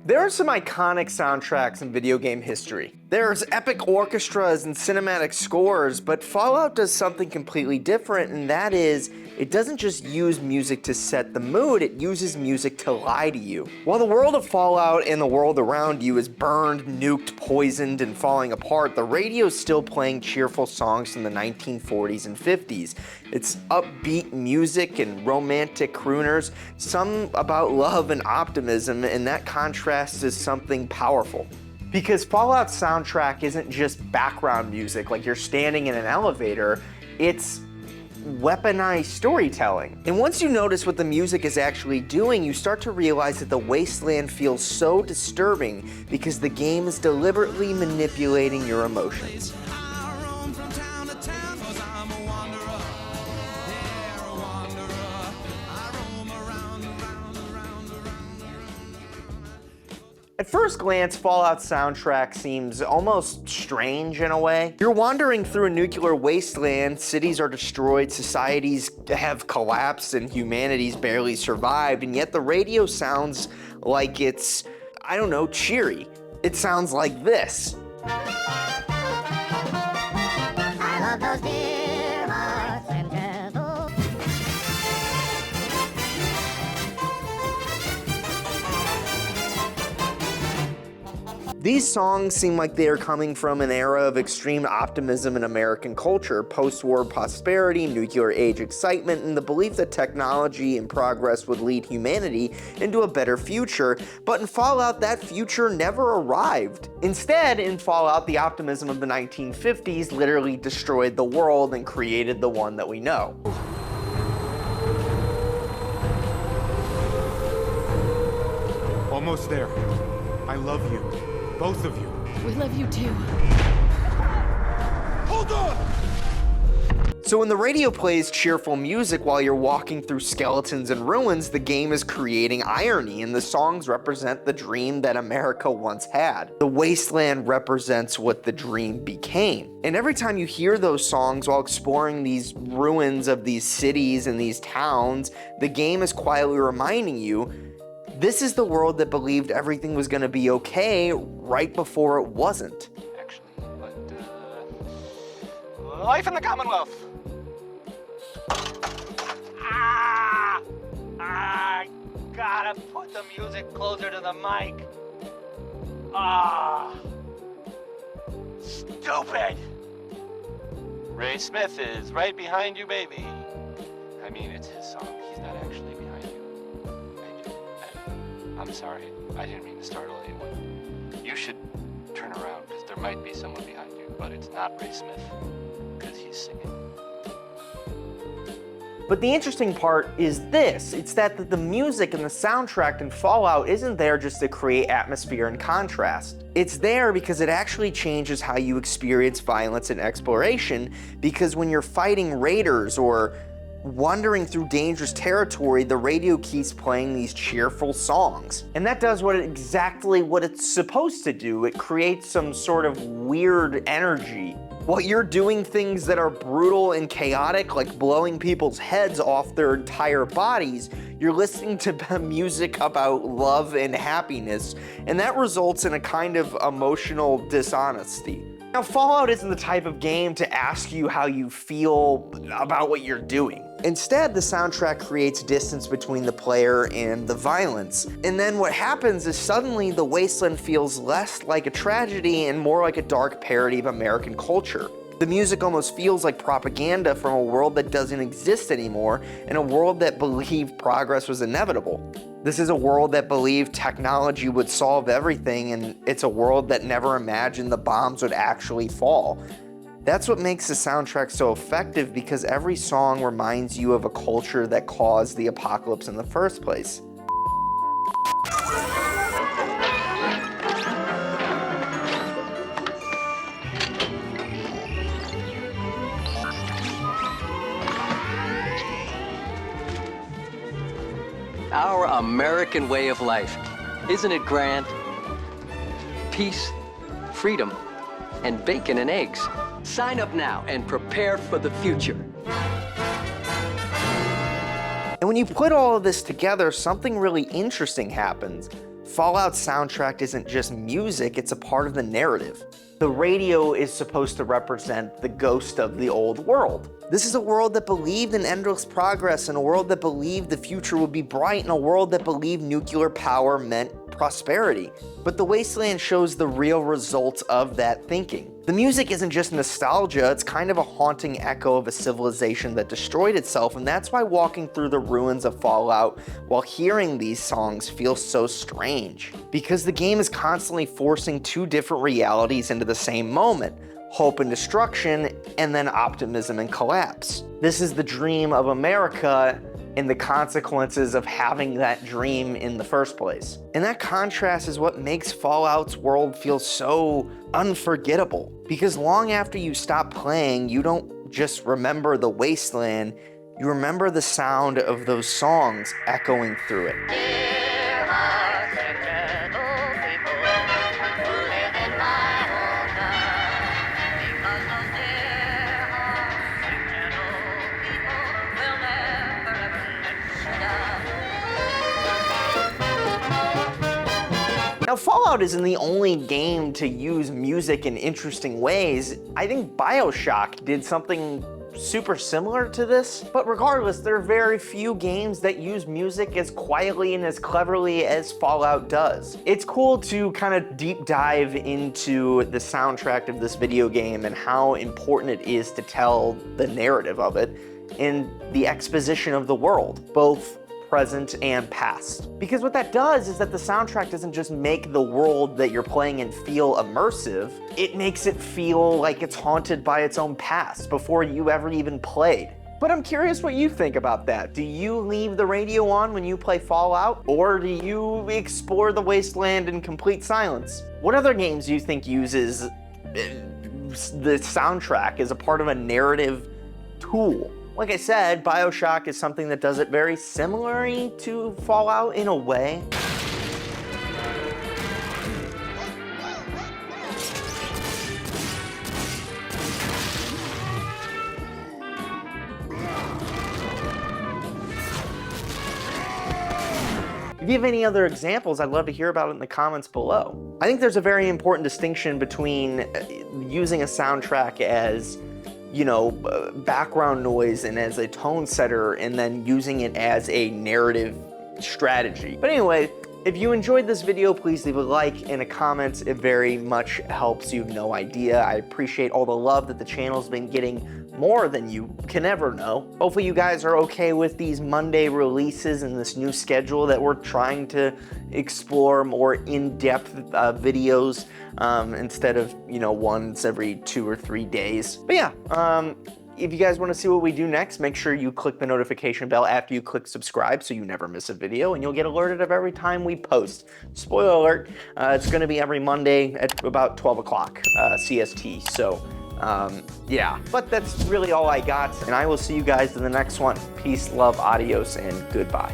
There are some iconic soundtracks in video game history. There's epic orchestras and cinematic scores, but Fallout does something completely different, and that is, it doesn't just use music to set the mood, it uses music to lie to you. While the world of Fallout and the world around you is burned, nuked, poisoned, and falling apart, the radio's still playing cheerful songs from the 1940s and 50s. It's upbeat music and romantic crooners, some about love and optimism, and that contrast is something powerful. Because Fallout's soundtrack isn't just background music like you're standing in an elevator, it's weaponized storytelling. And once you notice what the music is actually doing, you start to realize that the wasteland feels so disturbing because the game is deliberately manipulating your emotions. At first glance, Fallout's soundtrack seems almost strange in a way. You're wandering through a nuclear wasteland, cities are destroyed, societies have collapsed, and humanity's barely survived, and yet the radio sounds like it's, I don't know, cheery. It sounds like this. I love those dear hearts and gentle. These songs seem like they are coming from an era of extreme optimism in American culture, post-war prosperity, nuclear age excitement, and the belief that technology and progress would lead humanity into a better future. But in Fallout, that future never arrived. Instead, in Fallout, the optimism of the 1950s literally destroyed the world and created the one that we know. Almost there. I love you. Both of you. We love you too. Hold on! So when the radio plays cheerful music while you're walking through skeletons and ruins, the game is creating irony, and the songs represent the dream that America once had. The wasteland represents what the dream became. And every time you hear those songs while exploring these ruins of these cities and these towns, the game is quietly reminding you, this is the world that believed everything was gonna be okay right before it wasn't. Actually, but, life in the Commonwealth. I gotta put the music closer to the mic. Stupid. Ray Smith is right behind you, baby. I mean, it's his song. He's not actually behind you. I'm sorry, I didn't mean to startle anyone. You should turn around, because there might be someone behind you, but it's not Ray Smith, because he's singing. But the interesting part is this, it's that the music and the soundtrack in Fallout isn't there just to create atmosphere and contrast. It's there because it actually changes how you experience violence and exploration, because when you're fighting raiders or wandering through dangerous territory, the radio keeps playing these cheerful songs. And that does exactly what it's supposed to do. It creates some sort of weird energy. While you're doing things that are brutal and chaotic, like blowing people's heads off their entire bodies, you're listening to music about love and happiness, and that results in a kind of emotional dishonesty. Now, Fallout isn't the type of game to ask you how you feel about what you're doing. Instead, the soundtrack creates distance between the player and the violence. And then what happens is suddenly the wasteland feels less like a tragedy and more like a dark parody of American culture. The music almost feels like propaganda from a world that doesn't exist anymore, and a world that believed progress was inevitable. This is a world that believed technology would solve everything, and it's a world that never imagined the bombs would actually fall. That's what makes the soundtrack so effective, because every song reminds you of a culture that caused the apocalypse in the first place. Our American way of life. Isn't it grand? Peace, freedom, and bacon and eggs. Sign up now and prepare for the future. And when you put all of this together, something really interesting happens. Fallout's soundtrack isn't just music, it's a part of the narrative. The radio is supposed to represent the ghost of the old world. This is a world that believed in endless progress, and a world that believed the future would be bright, and a world that believed nuclear power meant prosperity. But the Wasteland shows the real results of that thinking. The music isn't just nostalgia, it's kind of a haunting echo of a civilization that destroyed itself, and that's why walking through the ruins of Fallout while hearing these songs feels so strange. Because the game is constantly forcing two different realities into the same moment. Hope and destruction, and then optimism and collapse. This is the dream of America and the consequences of having that dream in the first place. And that contrast is what makes Fallout's world feel so unforgettable. Because long after you stop playing, you don't just remember the wasteland, you remember the sound of those songs echoing through it. Now, Fallout isn't the only game to use music in interesting ways. I think BioShock did something super similar to this, but regardless, there are very few games that use music as quietly and as cleverly as Fallout does. It's cool to kind of deep dive into the soundtrack of this video game and how important it is to tell the narrative of it and the exposition of the world, both present and past. Because what that does is that the soundtrack doesn't just make the world that you're playing in feel immersive, it makes it feel like it's haunted by its own past before you ever even played. But I'm curious what you think about that. Do you leave the radio on when you play Fallout? Or do you explore the wasteland in complete silence? What other games do you think uses the soundtrack as a part of a narrative tool? Like I said, BioShock is something that does it very similarly to Fallout in a way. If you have any other examples, I'd love to hear about it in the comments below. I think there's a very important distinction between using a soundtrack as, you know, background noise and as a tone setter, and then using it as a narrative strategy. But anyway, if you enjoyed this video, please leave a like and a comment. It very much helps. You have no idea. I appreciate all the love that the channel's been getting, more than you can ever know. Hopefully you guys are okay with these Monday releases and this new schedule that we're trying to explore more in-depth videos instead of, you know, once every 2 or 3 days. But yeah, if you guys want to see what we do next, make sure you click the notification bell after you click subscribe so you never miss a video, and you'll get alerted of every time we post. Spoiler alert, it's going to be every Monday at about 12 o'clock CST. So yeah, but that's really all I got, and I will see you guys in the next one. Peace, love, adios, and goodbye.